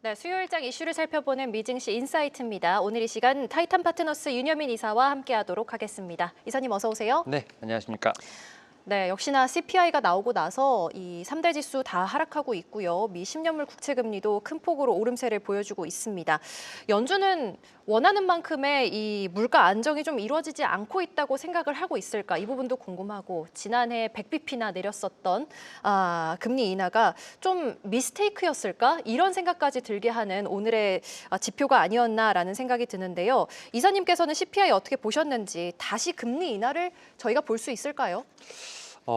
네, 수요일장 이슈를 살펴보는 미증시 인사이트입니다. 오늘 이 시간 타이탄 파트너스 윤여민 이사와 함께하도록 하겠습니다. 이사님 어서 오세요. 네, 안녕하십니까. 네, 역시나 CPI가 나오고 나서 이 3대 지수 다 하락하고 있고요. 미 10년물 국채 금리도 큰 폭으로 오름세를 보여주고 있습니다. 연준은 원하는 만큼의 이 물가 안정이 좀 이루어지지 않고 있다고 생각을 하고 있을까? 이 부분도 궁금하고 지난해 100bp나 내렸었던 금리 인하가 좀 미스테이크였을까? 이런 생각까지 들게 하는 오늘의 지표가 아니었나라는 생각이 드는데요. 이사님께서는 CPI 어떻게 보셨는지 다시 금리 인하를 저희가 볼 수 있을까요?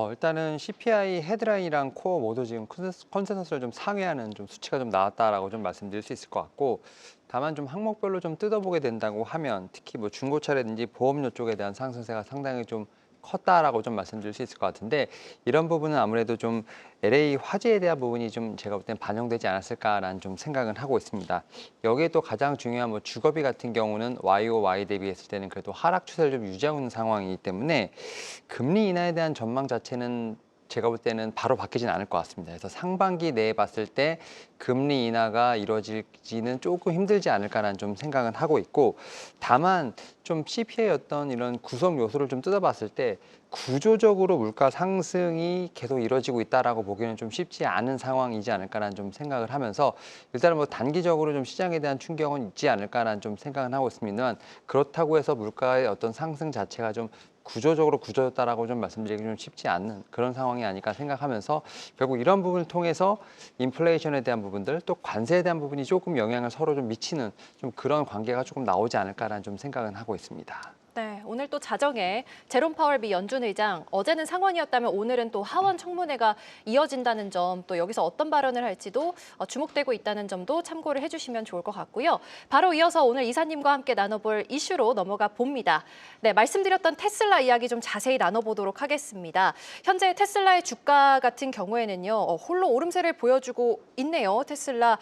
일단은 CPI 헤드라인이랑 코어 모두 지금 컨센서스를 좀 상회하는 좀 수치가 좀 나왔다라고 좀 말씀드릴 수 있을 것 같고, 다만 좀 항목별로 좀 뜯어보게 된다고 하면 특히 뭐 중고차라든지 보험료 쪽에 대한 상승세가 상당히 좀 컸다라고 좀 말씀드릴 수 있을 것 같은데, 이런 부분은 아무래도 좀 LA 화재에 대한 부분이 좀 제가 볼 땐 반영되지 않았을까라는 좀 생각은 하고 있습니다. 여기에 또 가장 중요한 뭐 주거비 같은 경우는 YoY 대비했을 때는 그래도 하락 추세를 좀 유지하고 있는 상황이기 때문에 금리 인하에 대한 전망 자체는 제가 볼 때는 바로 바뀌진 않을 것 같습니다. 그래서 상반기 내에 봤을 때 금리 인하가 이루어지지는 조금 힘들지 않을까라는 좀 생각은 하고 있고, 다만 좀 CPI 어떤 이런 구성 요소를 좀 뜯어봤을 때 구조적으로 물가 상승이 계속 이루어지고 있다라고 보기는 좀 쉽지 않은 상황이지 않을까라는 좀 생각을 하면서, 일단은 뭐 단기적으로 좀 시장에 대한 충격은 있지 않을까라는 좀 생각은 하고 있습니다만, 그렇다고 해서 물가의 어떤 상승 자체가 좀 구조적으로 굳어졌다라고 좀 말씀드리기 좀 쉽지 않는 그런 상황이 아닐까 생각하면서, 결국 이런 부분을 통해서 인플레이션에 대한 부분들 또 관세에 대한 부분이 조금 영향을 서로 좀 미치는 좀 그런 관계가 조금 나오지 않을까라는 좀 생각은 하고 있습니다. 네, 오늘 또 자정에 제롬 파월 미 연준 의장, 어제는 상원이었다면 오늘은 또 하원 청문회가 이어진다는 점, 또 여기서 어떤 발언을 할지도 주목되고 있다는 점도 참고를 해주시면 좋을 것 같고요. 바로 이어서 오늘 이사님과 함께 나눠볼 이슈로 넘어가 봅니다. 네, 말씀드렸던 테슬라 이야기 좀 자세히 나눠보도록 하겠습니다. 현재 테슬라의 주가 같은 경우에는요, 홀로 오름세를 보여주고 있네요. 테슬라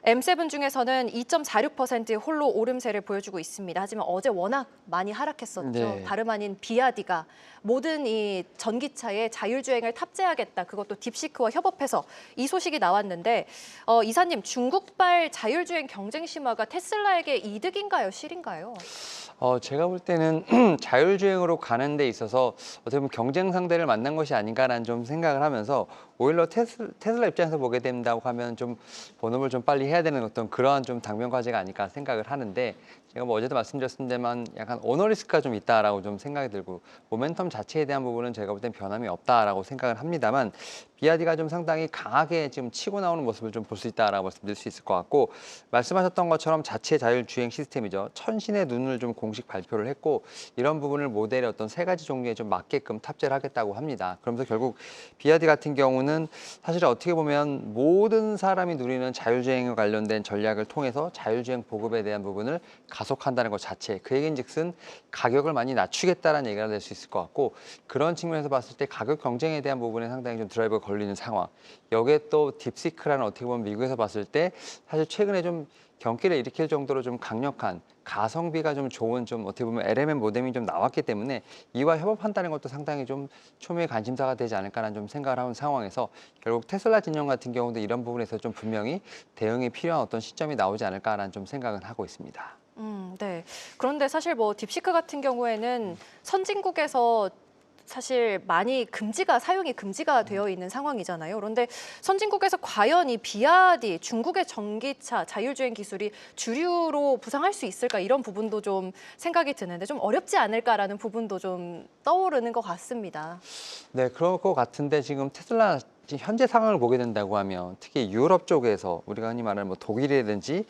M7 중에서는 2.46% 홀로 오름세를 보여주고 있습니다. 하지만 어제 워낙 많이 하락했었죠. 네. 다름 아닌 비아디가 모든 이 전기차에 자율주행을 탑재하겠다. 그것도 딥시크와 협업해서 이 소식이 나왔는데, 이사님, 중국발 자율주행 경쟁 심화가 테슬라에게 이득인가요, 실인가요? 제가 볼 때는 자율주행으로 가는 데 있어서 어떻게 보면 경쟁 상대를 만난 것이 아닌가라는 좀 생각을 하면서, 오히려 테슬라 입장에서 보게 된다고 하면 좀 본업을 좀 빨리 해야 되는 어떤 그러한 좀 당면 과제가 아닐까 생각을 하는데, 제가 뭐 어제도 말씀드렸습니다만 약간 오너 리스크가 좀 있다라고 좀 생각이 들고, 모멘텀 자체에 대한 부분은 제가 볼 땐 변함이 없다라고 생각을 합니다만, 비아디가 좀 상당히 강하게 지금 치고 나오는 모습을 좀 볼 수 있다라고 말씀드릴 수 있을 것 같고, 말씀하셨던 것처럼 자체 자율주행 시스템이죠. 천신의 눈을 좀 공식 발표를 했고, 이런 부분을 모델의 어떤 세 가지 종류에 좀 맞게끔 탑재를 하겠다고 합니다. 그러면서 결국 비아디 같은 경우는 사실 어떻게 보면 모든 사람이 누리는 자율주행에 관련된 전략을 통해서 자율주행 보급에 대한 부분을 가속한다는 것 자체, 그 얘기인즉슨 가격을 많이 낮추겠다는 얘기가 될 수 있을 것 같고, 그런 측면에서 봤을 때 가격 경쟁에 대한 부분에 상당히 좀 드라이브가 걸리는 상황. 여기에 또 딥시크라는 어떻게 보면 미국에서 봤을 때 사실 최근에 좀 경기를 일으킬 정도로 좀 강력한 가성비가 좀 좋은 좀 어떻게 보면 LMM 모뎀이 좀 나왔기 때문에 이와 협업한다는 것도 상당히 좀 초미의 관심사가 되지 않을까라는 좀 생각을 하는 상황에서, 결국 테슬라 진영 같은 경우도 이런 부분에서 좀 분명히 대응이 필요한 어떤 시점이 나오지 않을까라는 좀 생각은 하고 있습니다. 네. 그런데 사실 뭐 딥시크 같은 경우에는 선진국에서 사실 많이 사용이 금지가 되어 있는 상황이잖아요. 그런데 선진국에서 과연 이 비아디, 중국의 전기차 자율주행 기술이 주류로 부상할 수 있을까, 이런 부분도 좀 생각이 드는데 좀 어렵지 않을까라는 부분도 좀 떠오르는 것 같습니다. 네, 그럴 것 같은데, 지금 테슬라 지금 현재 상황을 보게 된다고 하면 특히 유럽 쪽에서 우리가 흔히 말하는 뭐 독일이라든지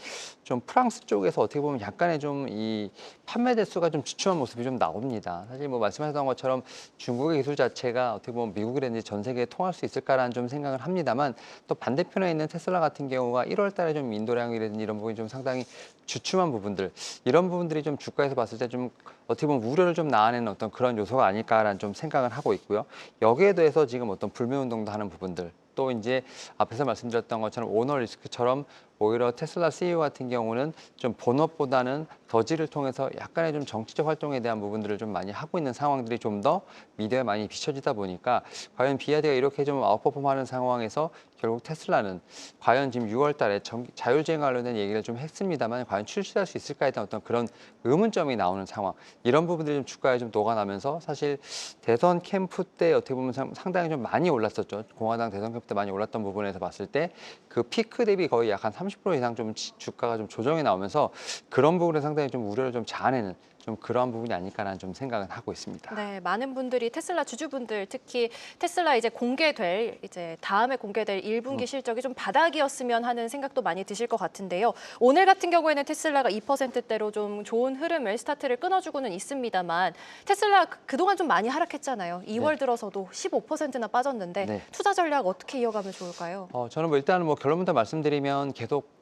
좀 프랑스 쪽에서 어떻게 보면 약간의 좀 이 판매 대수가 좀 주춤한 모습이 좀 나옵니다. 사실 뭐 말씀하셨던 것처럼 중국의 기술 자체가 어떻게 보면 미국이라든지 전 세계에 통할 수 있을까라는 좀 생각을 합니다만, 또 반대편에 있는 테슬라 같은 경우가 1월 달에 좀 인도량이라든지 이런 부분이 좀 상당히 주춤한 부분들, 이런 부분들이 좀 주가에서 봤을 때 좀 어떻게 보면 우려를 좀 낳아내는 어떤 그런 요소가 아닐까라는 좀 생각을 하고 있고요. 여기에 대해서 지금 어떤 불매 운동도 하는 부분들, 또 이제 앞에서 말씀드렸던 것처럼 오너 리스크처럼 오히려 테슬라 CEO 같은 경우는 좀 본업보다는 더지를 통해서 약간의 좀 정치적 활동에 대한 부분들을 좀 많이 하고 있는 상황들이 좀 더 미디어에 많이 비춰지다 보니까 과연 비아디가 이렇게 좀 아웃퍼폼하는 상황에서 결국 테슬라는 과연 지금 6월 달에 자율주행 관련된 얘기를 좀 했습니다만 과연 출시할 수 있을까에 대한 어떤 그런 의문점이 나오는 상황. 이런 부분들이 좀 주가에 좀 녹아나면서 사실 대선 캠프 때 어떻게 보면 상당히 좀 많이 올랐었죠. 공화당 대선 캠프 때 많이 올랐던 부분에서 봤을 때 그 피크 대비 거의 약 한 30% 이상 좀 주가가 좀 조정이 나오면서 그런 부분에 상당히 좀 우려를 좀 자아내는 좀 그러한 부분이 아닐까라는 좀 생각은 하고 있습니다. 네, 많은 분들이 테슬라 주주분들 특히 테슬라 이제 공개될 이제 다음에 공개될 1분기 실적이 좀 바닥이었으면 하는 생각도 많이 드실 것 같은데요. 오늘 같은 경우에는 테슬라가 2%대로 좀 좋은 흐름을 스타트를 끊어주고는 있습니다만 테슬라 그동안 좀 많이 하락했잖아요. 2월 들어서도 15%나 빠졌는데 네. 투자 전략 어떻게 이어가면 좋을까요? 저는 뭐 일단은 뭐 결론부터 말씀드리면 계속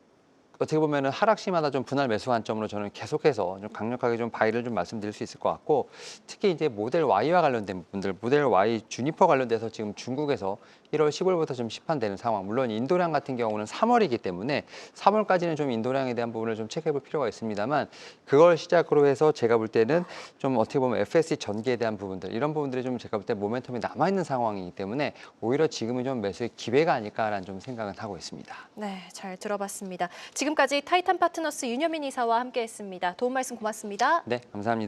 어떻게 보면은 하락시마다 좀 분할 매수 관점으로 저는 계속해서 좀 강력하게 좀 바이를 좀 말씀드릴 수 있을 것 같고 특히 이제 모델 Y와 관련된 부분들, 모델 Y 주니퍼 관련돼서 지금 중국에서 1월 15일부터 좀 시판되는 상황. 물론 인도량 같은 경우는 3월이기 때문에 3월까지는 좀 인도량에 대한 부분을 좀 체크해볼 필요가 있습니다만 그걸 시작으로 해서 제가 볼 때는 좀 어떻게 보면 FSC 전기에 대한 부분들 이런 부분들이 좀 제가 볼 때 모멘텀이 남아 있는 상황이기 때문에 오히려 지금은 좀 매수의 기회가 아닐까라는 좀 생각은 하고 있습니다. 네, 잘 들어봤습니다. 지금까지 타이탄 파트너스 윤여민 이사와 함께했습니다. 도움 말씀 고맙습니다. 네, 감사합니다.